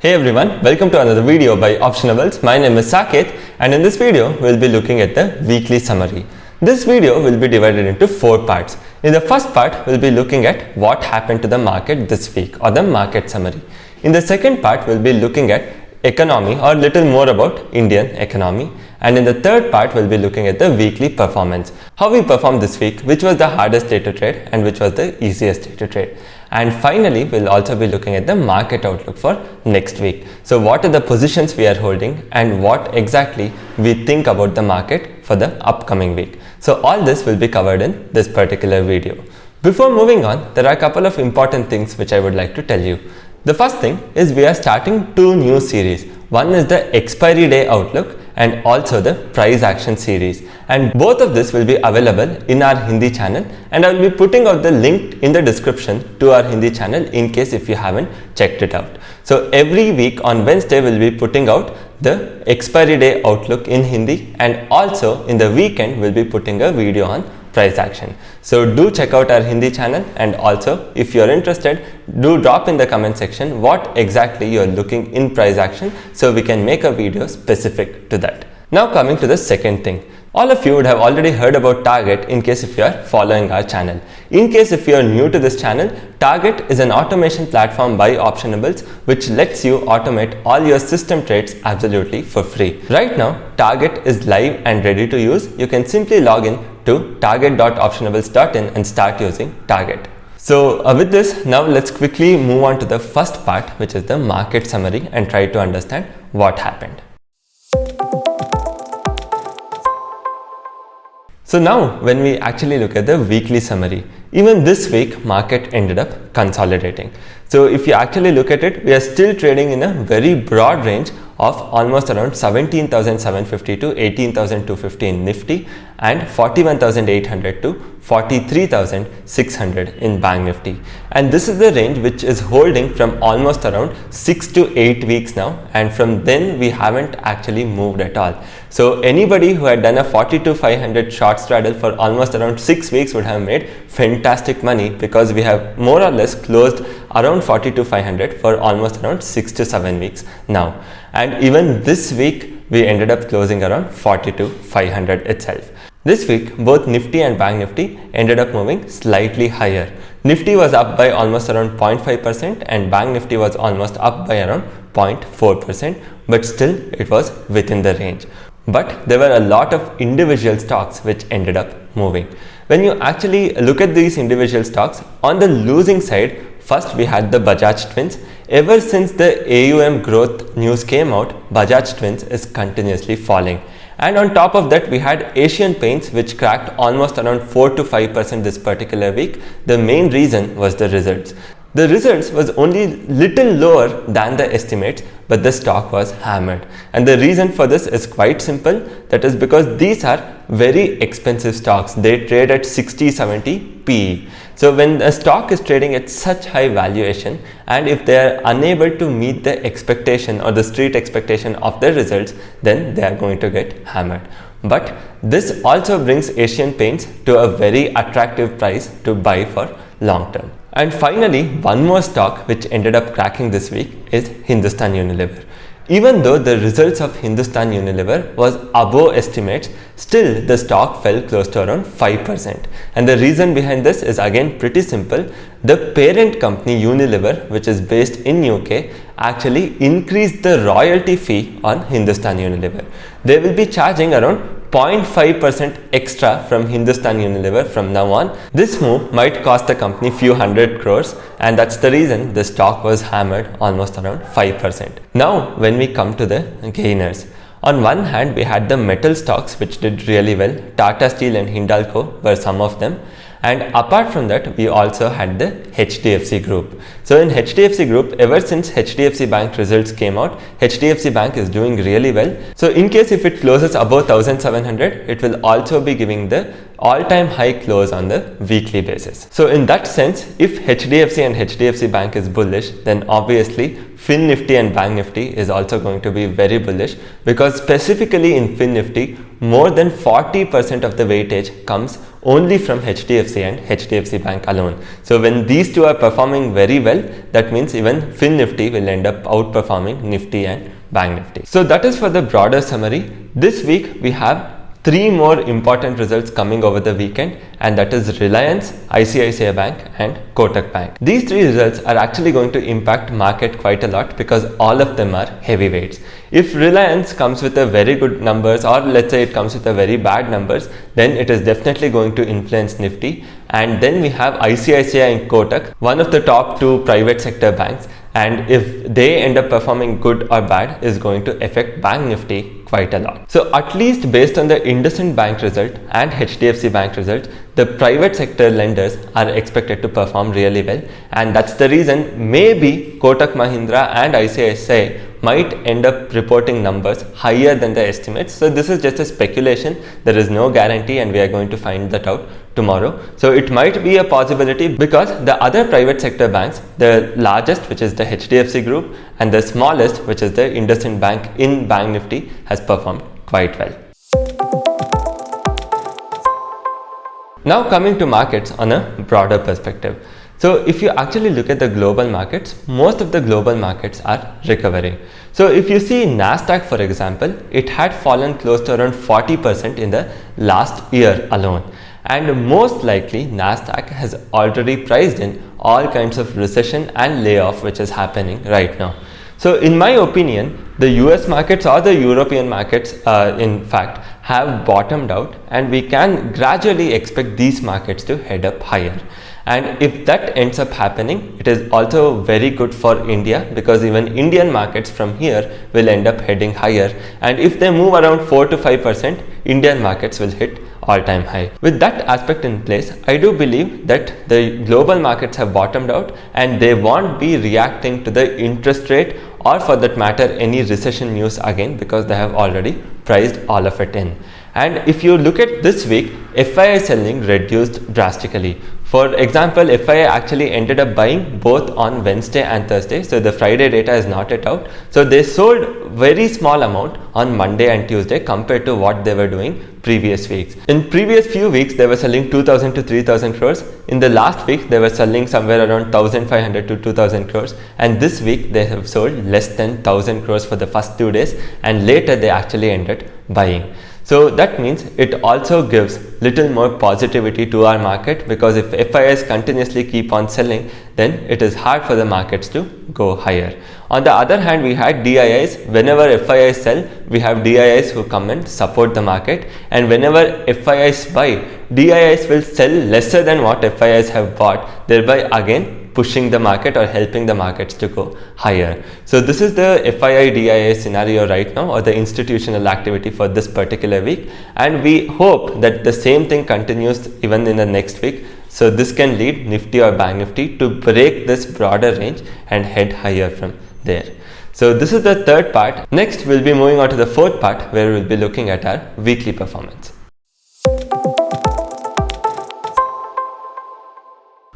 Hey everyone, welcome to another video by Optionables. My name is Saket and in this video we'll be looking at the weekly summary. This video will be divided into 4 parts. In the first part, we'll be looking at what happened to the market this week or the market summary. In the second part, we'll be looking at economy or little more about Indian economy. And in the third part, we'll be looking at the weekly performance. How we performed this week, which was the hardest day to trade and which was the easiest day to trade. And finally, we'll also be looking at the market outlook for next week. So what are the positions we are holding and what exactly we think about the market for the upcoming week. So all this will be covered in this particular video. Before moving on, there are a couple of important things which I would like to tell you. The first thing is we are starting 2 new series. One is the expiry day outlook and also the price action series, and both of this will be available in our Hindi channel, and I will be putting out the link in the description to our Hindi channel in case if you haven't checked it out. So every week on Wednesday we'll be putting out the expiry day outlook in Hindi, and also in the weekend we'll be putting a video on price action. So do check out our Hindi channel, and also if you're interested, do drop in the comment section what exactly you're looking in price action so we can make a video specific to that. Now coming to the second thing. All of you would have already heard about Target in case if you are following our channel. In case if you are new to this channel, Target is an automation platform by Optionables which lets you automate all your system trades absolutely for free. Right now, Target is live and ready to use. You can simply log in to target.optionables.in and start using Target. So with this, now let's quickly move on to the first part, which is the market summary, and try to understand what happened. So now when we actually look at the weekly summary, even this week market ended up consolidating. So if you actually look at it, we are still trading in a very broad range of almost around 17,750 to 18,250 in Nifty and 41,800 to 43,600 in Bank Nifty. And this is the range which is holding from almost around 6 to 8 weeks now, and from then we haven't actually moved at all. So anybody who had done a 42,500 short straddle for almost around 6 weeks would have made fantastic money, because we have more or less closed around 42,500 for almost around 6 to 7 weeks now. And even this week we ended up closing around 42,500 itself. This week both Nifty and Bank Nifty ended up moving slightly higher. Nifty was up by almost around 0.5% and Bank Nifty was almost up by around 0.4%, but still it was within the range. But there were a lot of individual stocks which ended up moving. When you actually look at these individual stocks, on the losing side, first we had the Bajaj Twins. Ever since the AUM growth news came out, Bajaj Twins is continuously falling. And on top of that, we had Asian Paints, which cracked almost around 4 to 5% this particular week. The main reason was the results. The results was only little lower than the estimates, but the stock was hammered. And the reason for this is quite simple. That is because these are very expensive stocks. They trade at 60-70 PE. So when a stock is trading at such high valuation, and if they are unable to meet the expectation or the street expectation of the results, then they are going to get hammered. But this also brings Asian Paints to a very attractive price to buy for long term. And finally, one more stock which ended up cracking this week is Hindustan Unilever. Even though the results of Hindustan Unilever was above estimates, still the stock fell close to around 5%. And the reason behind this is again pretty simple. The parent company Unilever, which is based in UK, actually increased the royalty fee on Hindustan Unilever. They will be charging around 0.5% extra from Hindustan Unilever from now on. This move might cost the company few hundred crores, and that's the reason the stock was hammered almost around 5%. Now when we come to the gainers, on one hand we had the metal stocks which did really well. Tata Steel and Hindalco were some of them. And apart from that, we also had the HDFC Group. So in HDFC Group, ever since HDFC Bank results came out, HDFC Bank is doing really well. So in case if it closes above 1,700, it will also be giving the all-time high close on the weekly basis. So in that sense, if HDFC and HDFC Bank is bullish, then obviously Fin Nifty and Bank Nifty is also going to be very bullish, because specifically in Fin Nifty, more than 40% of the weightage comes only from HDFC and HDFC Bank alone. So when these two are performing very well, that means even FinNifty will end up outperforming Nifty and Bank Nifty. So that is for the broader summary. This week we have 3 more important results coming over the weekend, and that is Reliance, ICICI Bank and Kotak Bank. These 3 results are actually going to impact market quite a lot because all of them are heavyweights. If Reliance comes with a very good numbers, or let's say it comes with a very bad numbers, then it is definitely going to influence Nifty. And then we have ICICI and Kotak, one of the top 2 private sector banks, and if they end up performing good or bad is going to affect Bank Nifty quite a lot. So at least based on the IndusInd Bank result and HDFC Bank result, the private sector lenders are expected to perform really well, and that's the reason maybe Kotak Mahindra and ICICI might end up reporting numbers higher than the estimates. So this is just a speculation, there is no guarantee, and we are going to find that out tomorrow. So it might be a possibility because the other private sector banks, the largest, which is the HDFC group, and the smallest, which is the IndusInd Bank in Bank Nifty, has performed quite well. Now coming to markets on a broader perspective. So if you actually look at the global markets, most of the global markets are recovering. So if you see Nasdaq, for example, it had fallen close to around 40% in the last year alone. And most likely Nasdaq has already priced in all kinds of recession and layoff which is happening right now. So in my opinion, the US markets or the European markets in fact have bottomed out, and we can gradually expect these markets to head up higher. And if that ends up happening, it is also very good for India, because even Indian markets from here will end up heading higher. And if they move around 4 to 5%, Indian markets will hit all-time high. With that aspect in place, I do believe that the global markets have bottomed out and they won't be reacting to the interest rate, or for that matter any recession news again, because they have already priced all of it in. And if you look at this week, FII selling reduced drastically. For example, FII actually ended up buying both on Wednesday and Thursday, so the Friday data is not yet out. So they sold very small amount on Monday and Tuesday compared to what they were doing previous weeks. In previous few weeks, they were selling 2,000 to 3,000 crores. In the last week, they were selling somewhere around 1,500 to 2,000 crores. And this week, they have sold less than 1,000 crores for the first 2 days, and later they actually ended buying. So that means it also gives little more positivity to our market, because if FIIs continuously keep on selling, then it is hard for the markets to go higher. On the other hand, we had DIIs. Whenever FIIs sell, we have DIIs who come and support the market, and whenever FIIs buy, DIIs will sell lesser than what FIIs have bought, thereby again pushing the market or helping the markets to go higher. So this is the FII DII scenario right now, or the institutional activity for this particular week, and we hope that the same thing continues even in the next week. So this can lead Nifty or Bank Nifty to break this broader range and head higher from there. So this is the third part. Next we'll be moving on to the fourth part, where we'll be looking at our weekly performance.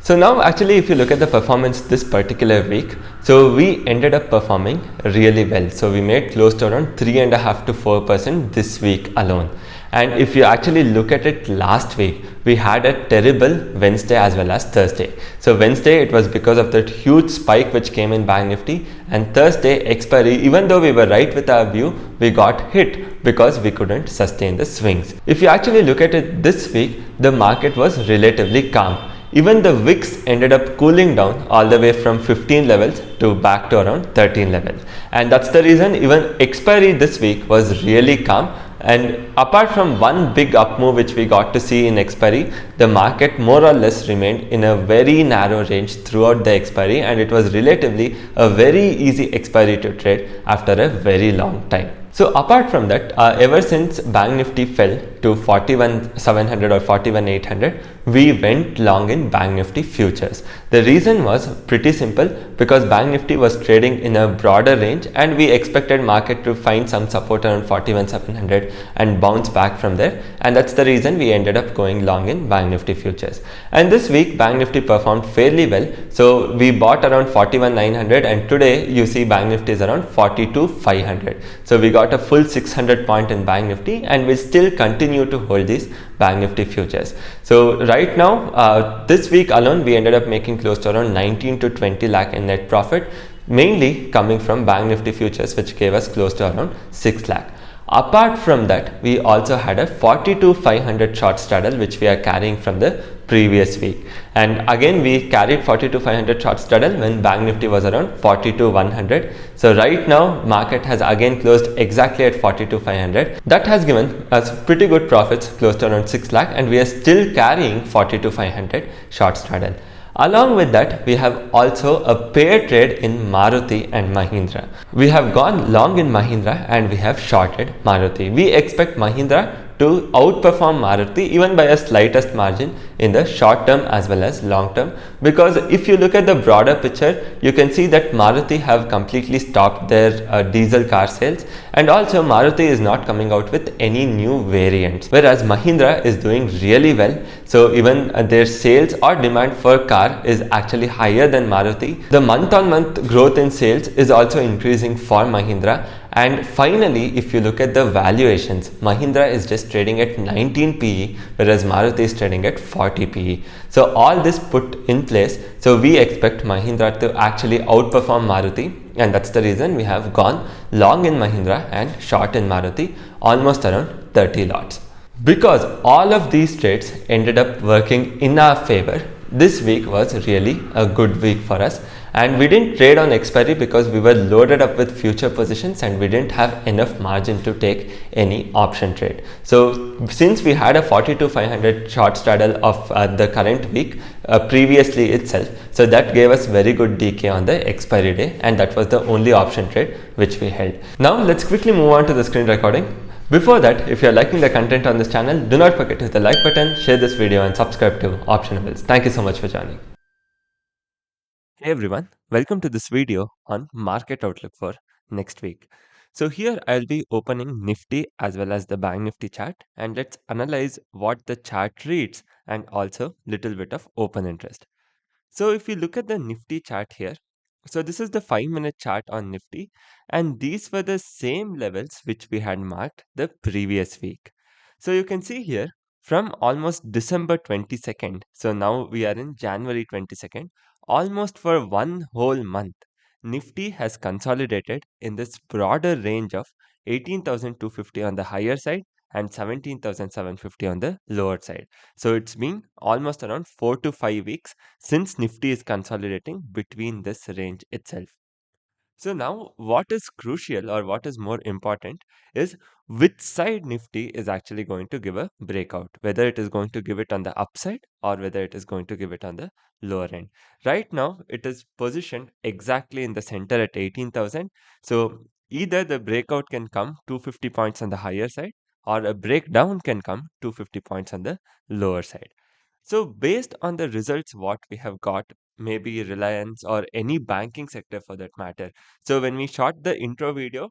So now actually if you look at the performance this particular week, so we ended up performing really well. So we made close to around 3.5 to 4% this week alone. And if you actually look at it last week, we had a terrible Wednesday as well as Thursday. So Wednesday, it was because of that huge spike which came in Bank Nifty, and Thursday expiry, even though we were right with our view, we got hit because we couldn't sustain the swings. If you actually look at it this week, the market was relatively calm. Even the VIX ended up cooling down all the way from 15 levels to back to around 13 levels. And that's the reason even expiry this week was really calm. And apart from one big up move which we got to see in expiry, the market more or less remained in a very narrow range throughout the expiry, and it was relatively a very easy expiry to trade after a very long time. So apart from that, ever since Bank Nifty fell to 41,700 or 41,800, we went long in Bank Nifty futures. The reason was pretty simple, because Bank Nifty was trading in a broader range and we expected market to find some support around 41,700 and bounce back from there, and that's the reason we ended up going long in Bank Nifty futures. And this week Bank Nifty performed fairly well, so we bought around 41,900, and today you see Bank Nifty is around 42,500. So we got a full 600 point in Bank Nifty, and we still continue continue to hold these Bank Nifty futures. So right now, this week alone, we ended up making close to around 19 to 20 lakh in net profit, mainly coming from Bank Nifty futures, which gave us close to around 6 lakh. Apart from that, we also had a 42,500 short straddle which we are carrying from the previous week. And again, we carried 42,500 short straddle when Bank Nifty was around 42,100. So right now, market has again closed exactly at 42,500. That has given us pretty good profits, close to around 6 lakh, and we are still carrying 42,500 short straddle. Along with that, we have also a pair trade in Maruti and Mahindra. We have gone long in Mahindra and we have shorted Maruti. We expect Mahindra to outperform Maruti even by a slightest margin in the short term as well as long term, because if you look at the broader picture, you can see that Maruti have completely stopped their diesel car sales, and also Maruti is not coming out with any new variants, whereas Mahindra is doing really well. So even their sales or demand for car is actually higher than Maruti. The month on month growth in sales is also increasing for Mahindra. And finally, if you look at the valuations, Mahindra is just trading at 19 PE, whereas Maruti is trading at 40 PE. So all this put in place, so we expect Mahindra to actually outperform Maruti, and that's the reason we have gone long in Mahindra and short in Maruti, almost around 30 lots. Because all of these trades ended up working in our favor, this week was really a good week for us, and we didn't trade on expiry because we were loaded up with future positions and we didn't have enough margin to take any option trade. So since we had a 42,500 short straddle of the current week previously itself, so that gave us very good DK on the expiry day, and that was the only option trade which we held. Now let's quickly move on to the screen recording. Before that, if you are liking the content on this channel, do not forget to hit the like button, share this video and subscribe to Optionables. Thank you so much for joining. Hey everyone, welcome to this video on market outlook for next week. So here I'll be opening Nifty as well as the Bank Nifty chart, and let's analyze what the chart reads and also little bit of open interest. So if you look at the Nifty chart here, so this is the 5-minute chart on Nifty, and these were the same levels which we had marked the previous week. So you can see here from almost December 22nd, so now we are in January 22nd, almost for one whole month, Nifty has consolidated in this broader range of 18,250 on the higher side and 17,750 on the lower side. So it's been almost around 4 to 5 weeks since Nifty is consolidating between this range itself. So now what is crucial or what is more important is which side Nifty is actually going to give a breakout, whether it is going to give it on the upside or whether it is going to give it on the lower end. Right now it is positioned exactly in the center at 18,000. So either the breakout can come 250 points on the higher side or a breakdown can come 250 points on the lower side. So based on the results what we have got, maybe Reliance or any banking sector for that matter. So when we shot the intro video,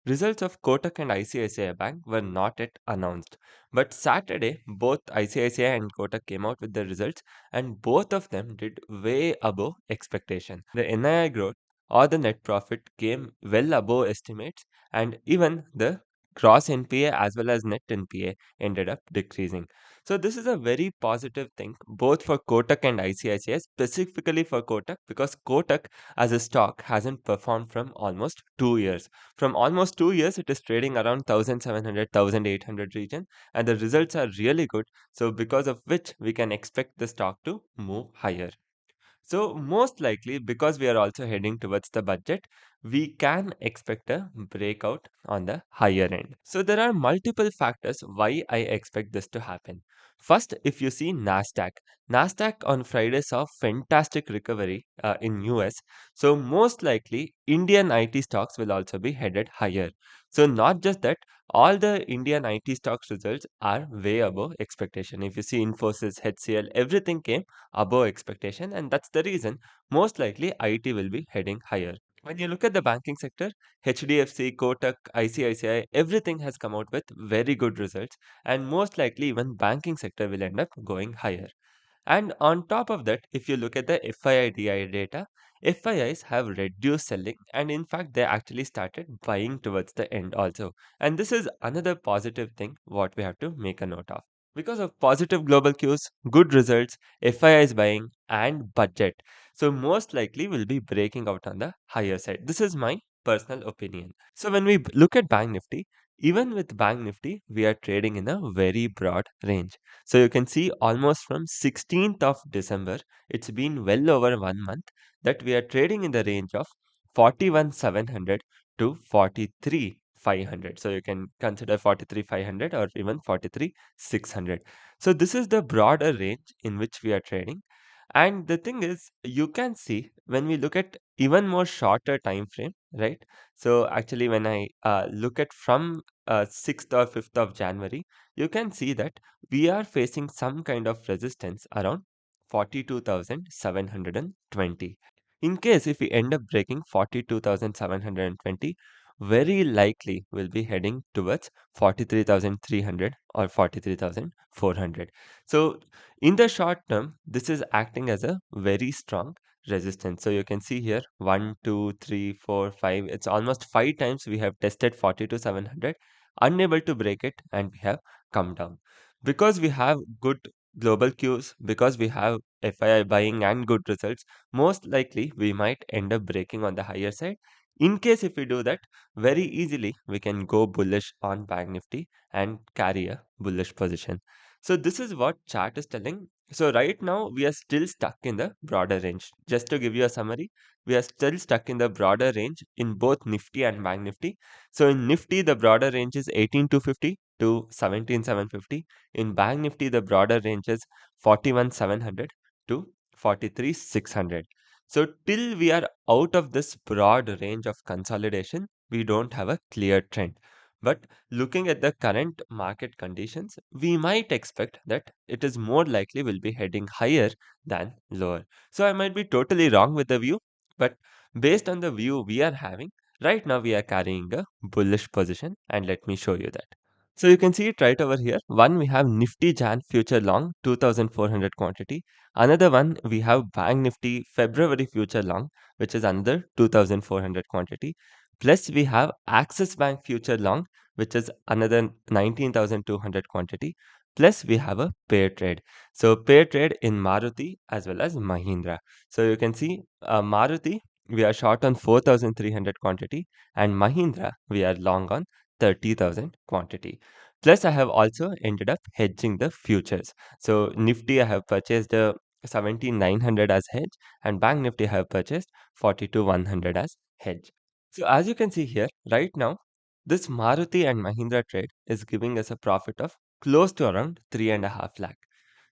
results of Kotak and ICICI Bank were not yet announced. But Saturday, both ICICI and Kotak came out with the results, and both of them did way above expectation. The NII growth or the net profit came well above estimates, and even the gross NPA as well as net NPA ended up decreasing. So this is a very positive thing both for Kotak and ICICI, specifically for Kotak, because Kotak as a stock hasn't performed from almost 2 years. From almost 2 years, it is trading around 1700, 1800 region, and the results are really good. So because of which we can expect the stock to move higher. So most likely, because we are also heading towards the budget, we can expect a breakout on the higher end. So there are multiple factors why I expect this to happen. First, if you see Nasdaq on Friday saw fantastic recovery in US. So most likely Indian IT stocks will also be headed higher. So not just that, all the Indian IT stocks results are way above expectation. If you see Infosys, HCL, everything came above expectation, and that's the reason most likely IT will be heading higher. When you look at the banking sector, HDFC, Kotak, ICICI, everything has come out with very good results, and most likely even banking sector will end up going higher. And on top of that, if you look at the FII DI data, FIIs have reduced selling, and in fact they actually started buying towards the end also. And this is another positive thing what we have to make a note of. Because of positive global cues, good results, FIIs buying, and budget. So most likely will be breaking out on the higher side. This is my personal opinion. So when we look at Bank Nifty, even with Bank Nifty, we are trading in a very broad range. So you can see almost from 16th of December, it's been well over 1 month that we are trading in the range of 41,700 to 43,500. So you can consider 43,500 or even 43,600. So this is the broader range in which we are trading. And the thing is, you can see when we look at even more shorter time frame, right? So actually, when I look at from 6th or 5th of January, you can see that we are facing some kind of resistance around 42,720. In case if we end up breaking 42,720, very likely we'll be heading towards 43,300 or 43,400. So in the short term, this is acting as a very strong resistance. So you can see here 1, 2, 3, 4, 5. It's almost 5 times we have tested 42,700, unable to break it, and we have come down. Because we have good global cues, because we have FII buying and good results, most likely we might end up breaking on the higher side. In case if we do that, very easily we can go bullish on Bank Nifty and carry a bullish position. So this is what chart is telling. So right now we are still stuck in the broader range. Just to give you a summary, we are still stuck in the broader range in both Nifty and Bank Nifty. So in Nifty, the broader range is 18,250 to 17,750. In Bank Nifty, the broader range is 41,700 to 43,600. So till we are out of this broad range of consolidation, we don't have a clear trend. But looking at the current market conditions, we might expect that it is more likely will be heading higher than lower. So I might be totally wrong with the view, but based on the view we are having, right now we are carrying a bullish position, and let me show you that. So you can see it right over here. One, we have Nifty Jan future long 2400 quantity. Another one, we have Bank Nifty February future long, which is another 2400 quantity. Plus we have Axis Bank future long, which is another 19,200 quantity. Plus we have a pair trade. So pair trade in Maruti as well as Mahindra. So you can see Maruti, we are short on 4,300 quantity, and Mahindra, we are long on 30,000 quantity. Plus, I have also ended up hedging the futures. So, Nifty, I have purchased 17,900 as hedge, and Bank Nifty, I have purchased 42,100 as hedge. So, as you can see here, right now, this Maruti and Mahindra trade is giving us a profit of close to around 3.5 lakh.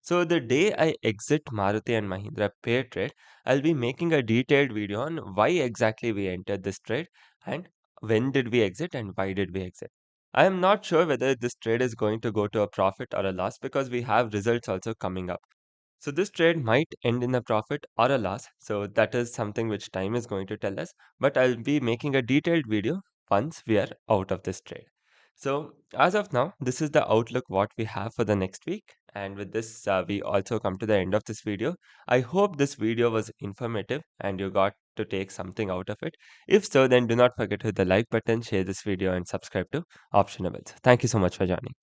So, the day I exit Maruti and Mahindra pair trade, I'll be making a detailed video on why exactly we entered this trade and when did we exit and why did we exit. I am not sure whether this trade is going to go to a profit or a loss because we have results also coming up. So this trade might end in a profit or a loss. So that is something which time is going to tell us. But I'll be making a detailed video once we are out of this trade. So as of now, this is the outlook what we have for the next week. And with this, we also come to the end of this video. I hope this video was informative and you got to take something out of it. If so, then do not forget to hit the like button, share this video and subscribe to Optionables. Thank you so much for joining.